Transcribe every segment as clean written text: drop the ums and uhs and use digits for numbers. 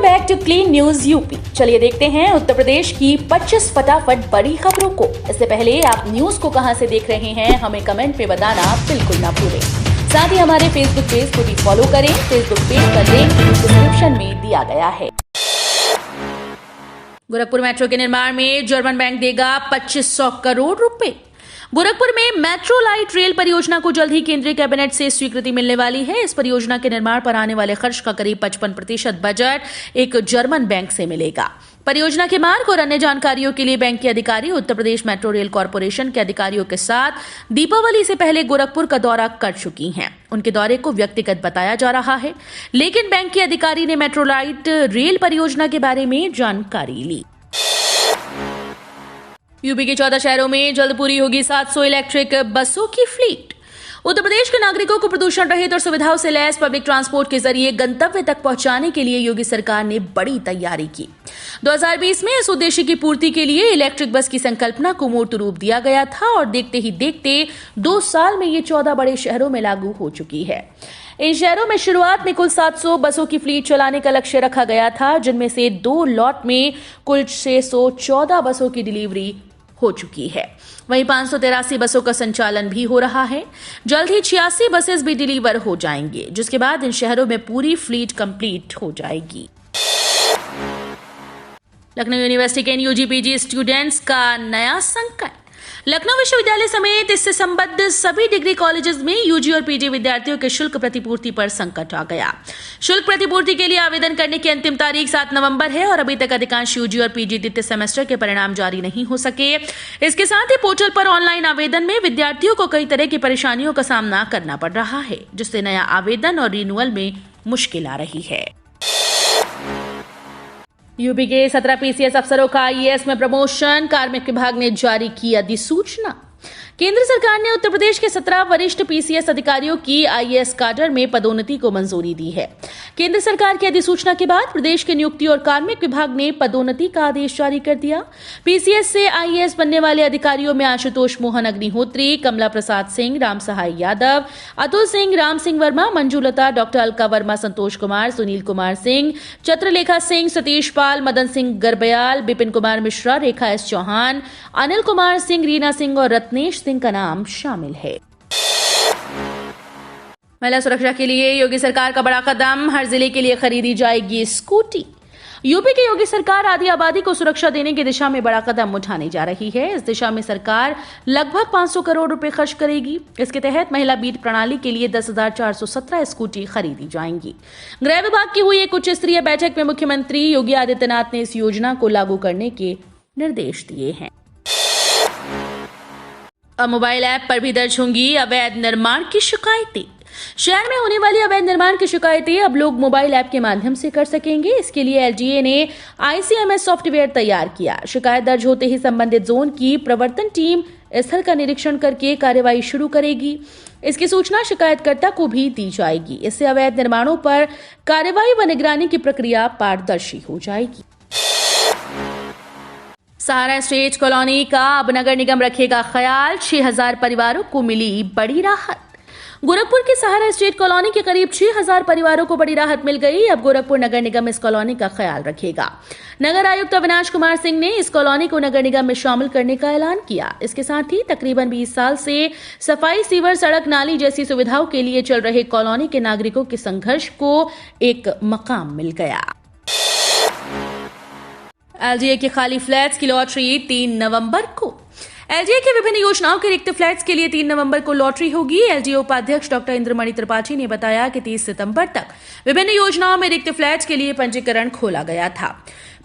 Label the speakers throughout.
Speaker 1: Back to Clean News UP. चलिए देखते हैं उत्तर प्रदेश की 25 फटाफट बड़ी खबरों को। इससे पहले आप न्यूज को कहां से देख रहे हैं हमें कमेंट में बताना बिल्कुल ना भूलें। साथ ही हमारे फेसबुक पेज को भी फॉलो करें। फेसबुक पेज का लिंक डिस्क्रिप्शन में दिया गया है। गोरखपुर मेट्रो के निर्माण में जर्मन बैंक देगा 2500 करोड़ रुपए। गोरखपुर में मेट्रो लाइट रेल परियोजना को जल्द ही केंद्रीय कैबिनेट से स्वीकृति मिलने वाली है। इस परियोजना के निर्माण पर आने वाले खर्च का करीब 55% बजट एक जर्मन बैंक से मिलेगा। परियोजना के मार्ग और अन्य जानकारियों के लिए बैंक के अधिकारी Uttar Pradesh metro rail corporation के अधिकारियों के साथ दीपावली से पहले गोरखपुर का दौरा कर चुकी हैं। उनके दौरे को व्यक्तिगत बताया जा रहा है, लेकिन बैंक के अधिकारी ने मेट्रो लाइट रेल परियोजना के बारे में जानकारी ली। यूपी के 14 शहरों में जल्द पूरी होगी 700 इलेक्ट्रिक बसों की फ्लीट। उत्तर प्रदेश के नागरिकों को प्रदूषण रहित और सुविधाओं से लैस पब्लिक ट्रांसपोर्ट के जरिए गंतव्य तक पहुंचाने के लिए योगी सरकार ने बड़ी तैयारी की। 2020 में इस उद्देश्य की पूर्ति के लिए इलेक्ट्रिक बस की संकल्पना को मूर्त रूप दिया गया था और देखते ही देखते 2 साल में ये 14 बड़े शहरों में लागू हो चुकी है। इन शहरों में शुरुआत में कुल 700 बसों की फ्लीट चलाने का लक्ष्य रखा गया था, जिनमें से 2 लॉट में कुल 614 बसों की डिलीवरी हो चुकी है। वहीं 583 बसों का संचालन भी हो रहा है। जल्द ही 86 बसेस भी डिलीवर हो जाएंगे, जिसके बाद इन शहरों में पूरी फ्लीट कंप्लीट हो जाएगी। लखनऊ यूनिवर्सिटी के यूजी-पीजी स्टूडेंट्स का नया संकट। लखनऊ विश्वविद्यालय समेत इससे संबद्ध सभी डिग्री कॉलेजेस में यूजी और पीजी विद्यार्थियों के शुल्क प्रतिपूर्ति पर संकट आ गया। शुल्क प्रतिपूर्ति के लिए आवेदन करने की अंतिम तारीख 7 नवंबर है और अभी तक अधिकांश यूजी और पीजी द्वितीय सेमेस्टर के परिणाम जारी नहीं हो सके। इसके साथ ही पोर्टल पर ऑनलाइन आवेदन में विद्यार्थियों को कई तरह की परेशानियों का सामना करना पड़ रहा है, जिससे नया आवेदन और रिन्यूअल में मुश्किल आ रही है। यूपी के 17 पीसीएस अफसरों का आईएएस में प्रमोशन। कार्मिक विभाग ने जारी की अधिसूचना। केंद्र सरकार ने उत्तर प्रदेश के 17 वरिष्ठ पीसीएस अधिकारियों की आईएएस कैडर में पदोन्नति को मंजूरी दी है। केंद्र सरकार की अधिसूचना के बाद प्रदेश के नियुक्ति और कार्मिक विभाग ने पदोन्नति का आदेश जारी कर दिया। पीसीएस से आईएएस बनने वाले अधिकारियों में आशुतोष मोहन अग्निहोत्री, कमला प्रसाद सिंह, राम सहाय यादव, अतुल सिंह, राम सिंह वर्मा, मंजूलता, डॉक्टर अलका वर्मा, संतोष कुमार, सुनील कुमार सिंह, चत्रलेखा सिंह, सतीश पाल, मदन सिंह गर्बयाल, विपिन कुमार मिश्रा, रेखा एस चौहान, अनिल कुमार सिंह, रीना सिंह और रत्नेश सिंह का नाम शामिल है। महिला सुरक्षा के लिए योगी सरकार का बड़ा कदम। हर जिले के लिए खरीदी जाएगी स्कूटी। यूपी की योगी सरकार आदि आबादी को सुरक्षा देने की दिशा में बड़ा कदम उठाने जा रही है। इस दिशा में सरकार लगभग 500 करोड़ रुपए खर्च करेगी। इसके तहत महिला बीट प्रणाली के लिए 10,417 स्कूटी खरीदी जाएंगी। गृह विभाग की हुई एक उच्च स्तरीय बैठक में मुख्यमंत्री योगी आदित्यनाथ ने इस योजना को लागू करने के निर्देश दिए हैं। अब मोबाइल ऐप पर भी दर्ज होंगी अवैध निर्माण की शिकायतें। शहर में होने वाली अवैध निर्माण की शिकायतें अब लोग मोबाइल ऐप के माध्यम से कर सकेंगे। इसके लिए एलजीए ने आईसीएमएस सॉफ्टवेयर तैयार किया। शिकायत दर्ज होते ही संबंधित जोन की प्रवर्तन टीम स्थल का निरीक्षण करके कार्यवाही शुरू करेगी। इसकी सूचना शिकायतकर्ता को भी दी जाएगी। इससे अवैध निर्माणों पर कार्यवाही व निगरानी की प्रक्रिया पारदर्शी हो जाएगी। सहारा स्टेट कॉलोनी का अब नगर निगम रखेगा ख्याल। 6000 परिवारों को मिली बड़ी राहत। गोरखपुर की सहारा स्टेट कॉलोनी के करीब 6000 परिवारों को बड़ी राहत मिल गई। अब गोरखपुर नगर निगम इस कॉलोनी का ख्याल रखेगा। नगर आयुक्त अविनाश कुमार सिंह ने इस कॉलोनी को नगर निगम में शामिल करने का ऐलान किया। इसके साथ ही तकरीबन 20 साल से सफाई, सीवर, सड़क, नाली जैसी सुविधाओं के लिए चल रहे कॉलोनी के नागरिकों के संघर्ष को एक मकाम मिल गया। एलजीए के खाली फ्लैट्स की लॉटरी 3 नवंबर को। एलजीए के विभिन्न योजनाओं के रिक्त फ्लैट्स के लिए 3 नवंबर को लॉटरी होगी। एलजीए उपाध्यक्ष डॉक्टर इंद्रमणि त्रिपाठी ने बताया कि 30 सितंबर तक विभिन्न योजनाओं में रिक्त फ्लैट्स के लिए पंजीकरण खोला गया था।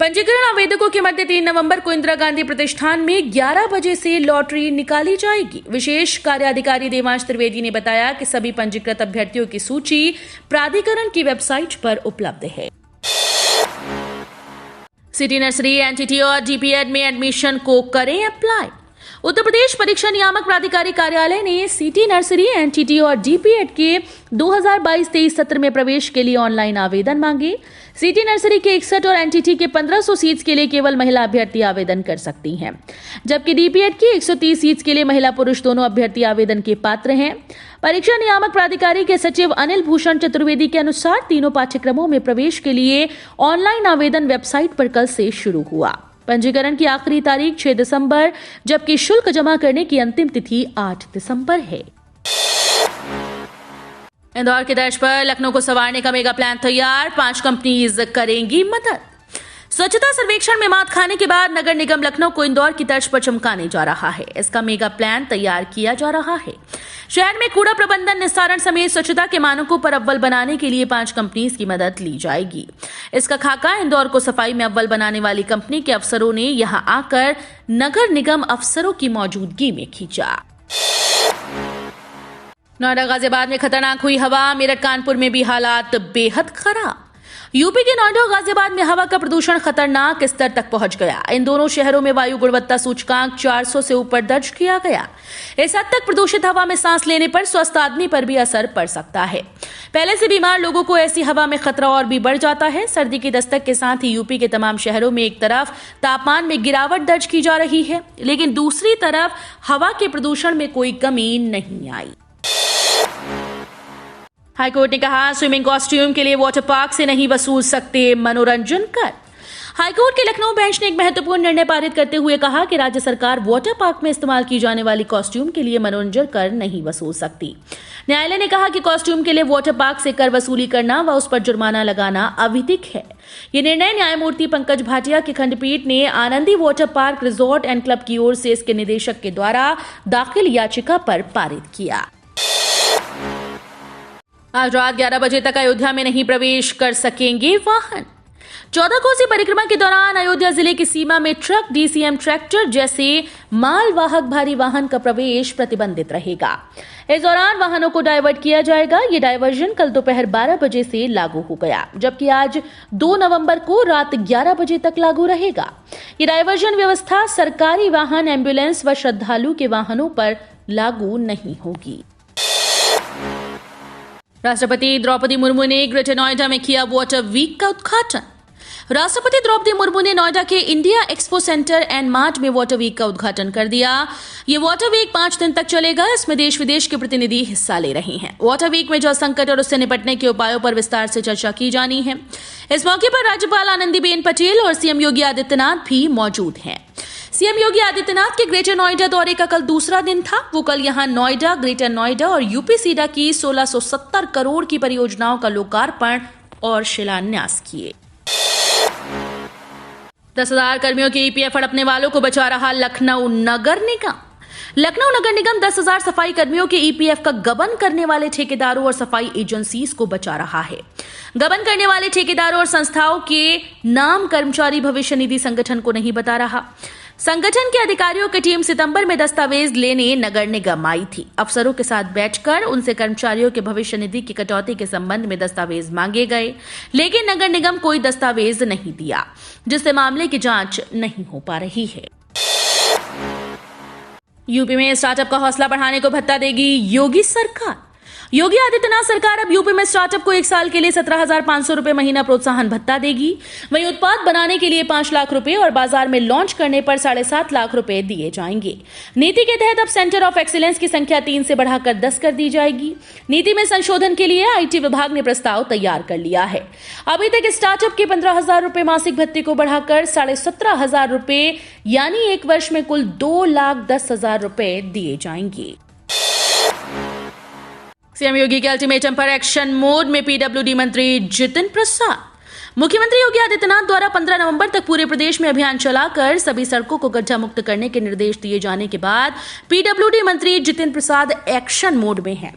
Speaker 1: पंजीकरण आवेदकों के मध्य 3 नवंबर को इंदिरा गांधी प्रतिष्ठान में 11 बजे से लॉटरी निकाली जाएगी। विशेष कार्याधिकारी देवांश त्रिवेदी ने बताया कि सभी पंजीकृत अभ्यर्थियों की सूची प्राधिकरण की वेबसाइट पर उपलब्ध है। सिटी नर्सरी, एनटीटी और डीपीएड में एडमिशन को करें अप्लाई। उत्तर प्रदेश परीक्षा नियामक प्राधिकारी कार्यालय ने सिटी नर्सरी, एनटीटी और डीपीएड के 2022-23 सत्र में प्रवेश के लिए ऑनलाइन आवेदन मांगे। सिटी नर्सरी के 61 और एनटीटी के 1500 सीट्स के लिए केवल महिला अभ्यर्थी आवेदन कर सकती हैं, जबकि डीपीएड की 130 सीट्स के लिए महिला पुरुष दोनों अभ्यर्थी आवेदन के पात्र हैं। परीक्षा नियामक प्राधिकारी के सचिव अनिल भूषण चतुर्वेदी के अनुसार तीनों पाठ्यक्रमों में प्रवेश के लिए ऑनलाइन आवेदन वेबसाइट पर कल से शुरू हुआ। पंजीकरण की आखिरी तारीख 6 दिसंबर, जबकि शुल्क जमा करने की अंतिम तिथि 8 दिसंबर है। इंदौर की तर्ज पर लखनऊ को संवारने का मेगा प्लान तैयार, 5 कंपनीज करेंगी मदद। स्वच्छता सर्वेक्षण में मात खाने के बाद नगर निगम लखनऊ को इंदौर की तर्ज पर चमकाने जा रहा है। इसका मेगा प्लान तैयार किया जा रहा है। शहर में कूड़ा प्रबंधन, निस्तारण समेत स्वच्छता के मानकों पर अव्वल बनाने के लिए 5 कंपनीज की मदद ली जाएगी। इसका खाका इंदौर को सफाई में अव्वल बनाने वाली कंपनी के अफसरों ने यहां आकर नगर निगम अफसरों की मौजूदगी में खींचा। नोएडा गाजियाबाद में खतरनाक हुई हवा, मेरठ कानपुर में भी हालात बेहद खराब। यूपी के नोएडा और गाजियाबाद में हवा का प्रदूषण खतरनाक स्तर तक पहुंच गया। इन दोनों शहरों में वायु गुणवत्ता सूचकांक 400 से ऊपर दर्ज किया गया। इस हद तक प्रदूषित हवा में सांस लेने पर स्वस्थ आदमी पर भी असर पड़ सकता है। पहले से बीमार लोगों को ऐसी हवा में खतरा और भी बढ़ जाता है। सर्दी की दस्तक के साथ ही यूपी के तमाम शहरों में एक तरफ तापमान में गिरावट दर्ज की जा रही है, लेकिन दूसरी तरफ हवा के प्रदूषण में कोई कमी नहीं आई। हाईकोर्ट ने कहा, स्विमिंग कॉस्ट्यूम के लिए वाटर पार्क से नहीं वसूल सकते मनोरंजन कर। हाईकोर्ट के लखनऊ बेंच ने एक महत्वपूर्ण निर्णय पारित करते हुए कहा कि राज्य सरकार वाटर पार्क में इस्तेमाल की जाने वाली कॉस्ट्यूम के लिए मनोरंजन कर नहीं वसूल सकती। न्यायालय ने कहा कि कॉस्ट्यूम के लिए वाटर पार्क से कर वसूली करना व उस पर जुर्माना लगाना अविधिक है। ये निर्णय न्यायमूर्ति पंकज भाटिया की खंडपीठ ने Anandi water park resort and club की ओर से इसके निदेशक के द्वारा दाखिल याचिका पर पारित किया। आज रात 11 बजे तक अयोध्या में नहीं प्रवेश कर सकेंगे वाहन। 14 कोसी परिक्रमा के दौरान अयोध्या जिले की सीमा में ट्रक, डीसीएम ट्रैक्टर जैसे मालवाहक भारी वाहन का प्रवेश प्रतिबंधित रहेगा। इस दौरान वाहनों को डायवर्ट किया जाएगा। ये डायवर्जन कल दोपहर 12 बजे से लागू हो गया, जबकि आज 2 नवंबर को रात 11 बजे तक लागू रहेगा। ये डायवर्जन व्यवस्था सरकारी वाहन, एम्बुलेंस व श्रद्धालु के वाहनों पर लागू नहीं होगी। राष्ट्रपति द्रौपदी मुर्मू ने ग्रेटर नोएडा में किया वाटर वीक का उद्घाटन। राष्ट्रपति द्रौपदी मुर्मू ने नोएडा के India expo centre and mart में वाटर वीक का उद्घाटन कर दिया। ये वाटर वीक 5 दिन तक चलेगा। इसमें देश विदेश के प्रतिनिधि हिस्सा ले रहे हैं। वाटर वीक में जल संकट और उससे निपटने के उपायों पर विस्तार से चर्चा की जानी है। इस मौके पर राज्यपाल आनंदीबेन पटेल और सीएम योगी आदित्यनाथ भी मौजूद हैं। सीएम योगी आदित्यनाथ के ग्रेटर नोएडा दौरे का कल दूसरा दिन था। वो कल यहां नोएडा, ग्रेटर नोएडा और यूपी सीडा की 1670 करोड़ की परियोजनाओं का लोकार्पण और शिलान्यास किए। 10,000 कर्मियों के ईपीएफ हड़पने वालों को बचा रहा लखनऊ नगर निगम। लखनऊ नगर निगम 10,000 सफाई कर्मियों के ईपीएफ का गबन करने वाले ठेकेदारों और सफाई एजेंसीज को बचा रहा है। गबन करने वाले ठेकेदारों और संस्थाओं के नाम कर्मचारी भविष्य निधि संगठन को नहीं बता रहा। संगठन के अधिकारियों की टीम सितंबर में दस्तावेज लेने नगर निगम आई थी। अफसरों के साथ बैठकर उनसे कर्मचारियों के भविष्य निधि की कटौती के संबंध में दस्तावेज मांगे गए, लेकिन नगर निगम कोई दस्तावेज नहीं दिया, जिससे मामले की जांच नहीं हो पा रही है। यूपी में स्टार्टअप का हौसला बढ़ाने को भत्ता देगी योगी सरकार। योगी आदित्यनाथ सरकार अब यूपी में स्टार्टअप को 1 साल के लिए 17,500 रुपए महीना प्रोत्साहन भत्ता देगी। वहीं उत्पाद बनाने के लिए 5 लाख रुपए और बाजार में लॉन्च करने पर 7.5 लाख रुपए दिए जाएंगे। नीति के तहत अब सेंटर ऑफ एक्सीलेंस की संख्या 3 से बढ़ाकर 10 कर दी जाएगी। नीति में संशोधन के लिए आईटी विभाग ने प्रस्ताव तैयार कर लिया है। अभी तक स्टार्टअप के 15,000 रुपए मासिक भत्ते को बढ़ाकर 17,500 रुपए यानी 1 वर्ष में कुल 2,10,000 रुपए दिए जाएंगे। सीएम योगी के अल्टीमेटम पर एक्शन मोड में पीडब्ल्यूडी मंत्री जितिन प्रसाद। मुख्यमंत्री योगी आदित्यनाथ द्वारा 15 नवंबर तक पूरे प्रदेश में अभियान चलाकर सभी सड़कों को गड्ढा मुक्त करने के निर्देश दिए जाने के बाद पीडब्ल्यूडी मंत्री जितिन प्रसाद एक्शन मोड में हैं।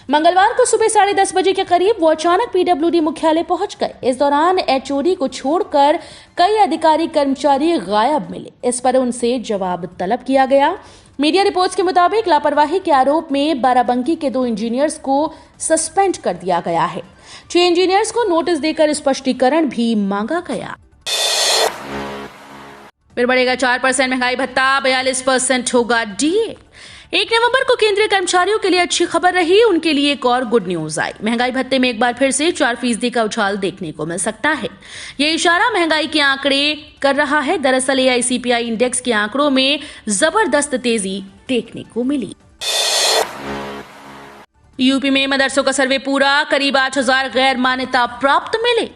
Speaker 1: मंगलवार को सुबह 10:30 बजे के करीब वो अचानक पीडब्ल्यूडी मुख्यालय पहुंच गए। इस दौरान एचओडी को छोड़कर कई अधिकारी कर्मचारी गायब मिले। इस पर उनसे जवाब तलब किया गया। मीडिया रिपोर्ट्स के मुताबिक लापरवाही के आरोप में बाराबंकी के 2 इंजीनियर्स को सस्पेंड कर दिया गया है। 6 इंजीनियर्स को नोटिस देकर स्पष्टीकरण भी मांगा गया। फिर बढ़ेगा 4% महंगाई भत्ता, 42% होगा डीए। 1 नवंबर को केंद्रीय कर्मचारियों के लिए अच्छी खबर रही। उनके लिए एक और गुड न्यूज आई। महंगाई भत्ते में एक बार फिर से 4% का उछाल देखने को मिल सकता है। ये इशारा महंगाई के आंकड़े कर रहा है। दरअसल AICPI इंडेक्स के आंकड़ों में जबरदस्त तेजी देखने को मिली। यूपी में मदरसों का सर्वे पूरा, करीब 8,000 गैर मान्यता प्राप्त मिले।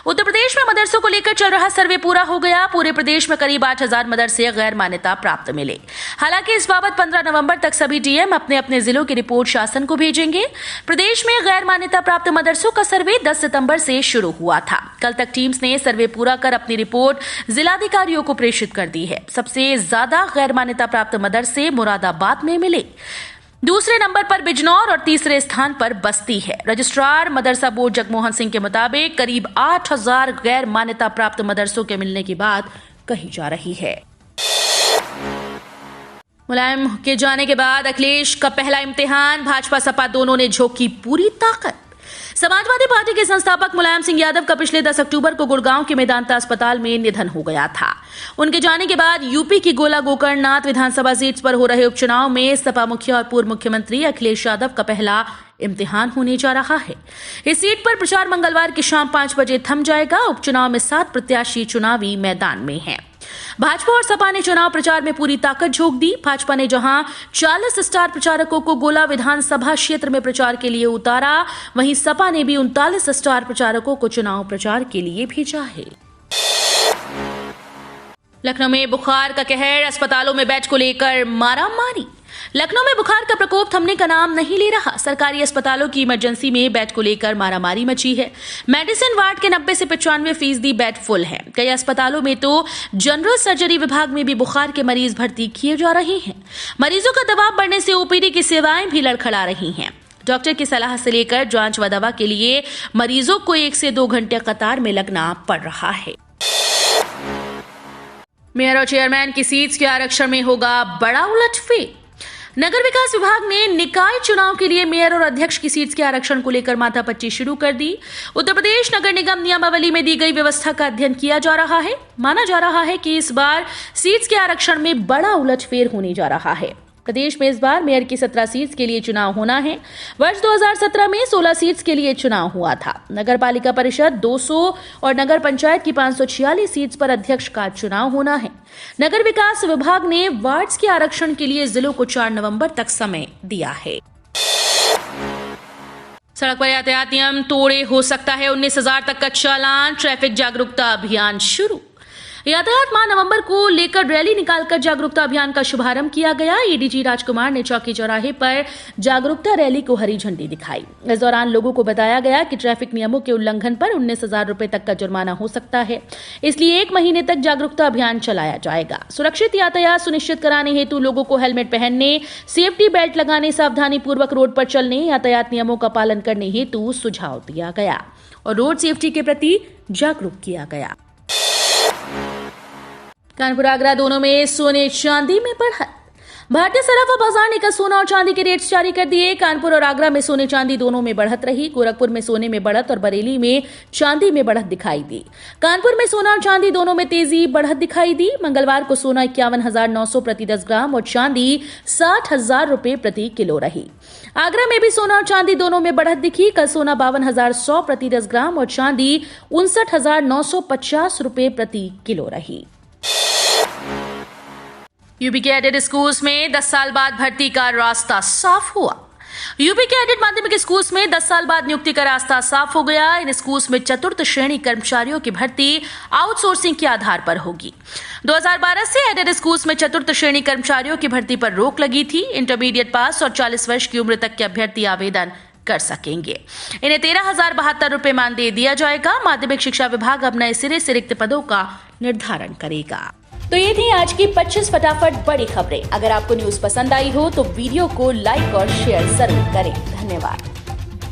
Speaker 1: उत्तर प्रदेश में मदरसों को लेकर चल रहा सर्वे पूरा हो गया। पूरे प्रदेश में करीब 8,000 मदरसे गैर मान्यता प्राप्त मिले। हालांकि इस बाबत 15 नवंबर तक सभी डीएम अपने अपने जिलों की रिपोर्ट शासन को भेजेंगे। प्रदेश में गैर मान्यता प्राप्त मदरसों का सर्वे 10 सितंबर से शुरू हुआ था। कल तक टीम्स ने सर्वे पूरा कर अपनी रिपोर्ट जिलाधिकारियों को प्रेषित कर दी है। सबसे ज्यादा गैर मान्यता प्राप्त मदरसे मुरादाबाद में मिले। दूसरे नंबर पर बिजनौर और तीसरे स्थान पर बस्ती है। रजिस्ट्रार मदरसा बोर्ड जगमोहन सिंह के मुताबिक करीब 8,000 गैर मान्यता प्राप्त मदरसों के मिलने की बात कही जा रही है। मुलायम के जाने के बाद अखिलेश का पहला इम्तिहान, भाजपा सपा दोनों ने झोंकी पूरी ताकत। समाजवादी पार्टी के संस्थापक मुलायम सिंह यादव का पिछले 10 अक्टूबर को गुड़गांव के मेदांता अस्पताल में निधन हो गया था। उनके जाने के बाद यूपी की गोला गोकर्णनाथ विधानसभा सीट पर हो रहे उपचुनाव में सपा मुखिया और पूर्व मुख्यमंत्री अखिलेश यादव का पहला इम्तिहान होने जा रहा है। इस सीट पर प्रचार मंगलवार की शाम 5 बजे थम जाएगा। उपचुनाव में 7 प्रत्याशी चुनावी मैदान में हैं। भाजपा और सपा ने चुनाव प्रचार में पूरी ताकत झोंक दी। भाजपा ने जहां 40 स्टार प्रचारकों को गोला विधानसभा क्षेत्र में प्रचार के लिए उतारा, वहीं सपा ने भी 39 स्टार प्रचारकों को चुनाव प्रचार के लिए भेजा है। लखनऊ में बुखार का कहर, अस्पतालों में बेड को लेकर मारामारी। लखनऊ में बुखार का प्रकोप थमने का नाम नहीं ले रहा। सरकारी अस्पतालों की इमरजेंसी में बेड को लेकर मारामारी मची है। मेडिसिन वार्ड के 90 से 95% बेड फुल है। कई अस्पतालों में तो जनरल सर्जरी विभाग में भी बुखार के मरीज भर्ती किए जा रहे हैं। मरीजों का दबाव बढ़ने से ओपीडी की सेवाएं भी लड़खड़ा रही हैं। डॉक्टर की सलाह से लेकर जांच व दवा के लिए मरीजों को 1 से 2 घंटे कतार में लगना पड़ रहा है। मेयर और चेयरमैन की सीट्स के आरक्षण में होगा बड़ा उलटफेर। नगर विकास विभाग ने निकाय चुनाव के लिए मेयर और अध्यक्ष की सीट्स के आरक्षण को लेकर माथापच्ची शुरू कर दी। उत्तर प्रदेश नगर निगम नियमावली में दी गई व्यवस्था का अध्ययन किया जा रहा है। माना जा रहा है कि इस बार सीट्स के आरक्षण में बड़ा उलटफेर होने जा रहा है। प्रदेश में इस बार मेयर की 17 सीट्स के लिए चुनाव होना है। वर्ष 2017 में 16 सीट्स के लिए चुनाव हुआ था। नगर पालिका परिषद 200 और नगर पंचायत की 546 सीट्स पर अध्यक्ष का चुनाव होना है। नगर विकास विभाग ने वार्ड्स के आरक्षण के लिए जिलों को 4 नवंबर तक समय दिया है। सड़क पर यातायात नियम तोड़े हो सकता है 19,000 तक का चालान। ट्रैफिक जागरूकता अभियान शुरू। यातायात माह नवंबर को लेकर रैली निकालकर जागरूकता अभियान का शुभारंभ किया गया। एडीजी राजकुमार ने चौकी चौराहे पर जागरूकता रैली को हरी झंडी दिखाई। इस दौरान लोगों को बताया गया कि ट्रैफिक नियमों के उल्लंघन पर 19,000 रुपए तक का जुर्माना हो सकता है। इसलिए 1 महीने तक जागरूकता अभियान चलाया जाएगा। सुरक्षित यातायात सुनिश्चित कराने हेतु लोगों को हेलमेट पहनने, सेफ्टी बेल्ट लगाने, सावधानी पूर्वक रोड पर चलने, यातायात नियमों का पालन करने हेतु सुझाव दिया गया और रोड सेफ्टी के प्रति जागरूक किया गया। कानपुर आगरा दोनों में सोने चांदी में बढ़त। भारतीय सराफा बाजार ने कल सोना और चांदी के रेट्स जारी कर दिए। कानपुर और आगरा में सोने चांदी दोनों में बढ़त रही। गोरखपुर में सोने में बढ़त और बरेली में चांदी में बढ़त दिखाई दी। कानपुर में सोना और चांदी दोनों में तेजी बढ़त दिखाई दी। मंगलवार को सोना 51,900 प्रति 10 ग्राम और चांदी 60,000 रुपए प्रति किलो रही। आगरा में भी सोना और चांदी दोनों में बढ़त दिखी। कल सोना 52,100 प्रति 10 ग्राम और चांदी 59,950 रुपए प्रति किलो रही। यूपी के एडेड स्कूल्स में 10 साल बाद भर्ती का रास्ता साफ हुआ। यूपी के एडेड माध्यमिक स्कूल्स में 10 साल बाद नियुक्ति का रास्ता साफ हो गया। इन स्कूल्स में 4th श्रेणी कर्मचारियों की भर्ती आउटसोर्सिंग के आधार पर होगी। 2012 से एडेड स्कूल्स में 4th श्रेणी कर्मचारियों की भर्ती पर रोक लगी थी। इंटरमीडिएट पास और 40 वर्ष की उम्र तक के अभ्यर्थी आवेदन कर सकेंगे। इन्हें 13,072 रुपए मानदेय दिया जाएगा। माध्यमिक शिक्षा विभाग अब नए सिरे से रिक्त पदों का निर्धारण करेगा। तो ये थी आज की 25 फटाफट बड़ी खबरें। अगर आपको न्यूज पसंद आई हो तो वीडियो को लाइक और शेयर जरूर करें। धन्यवाद।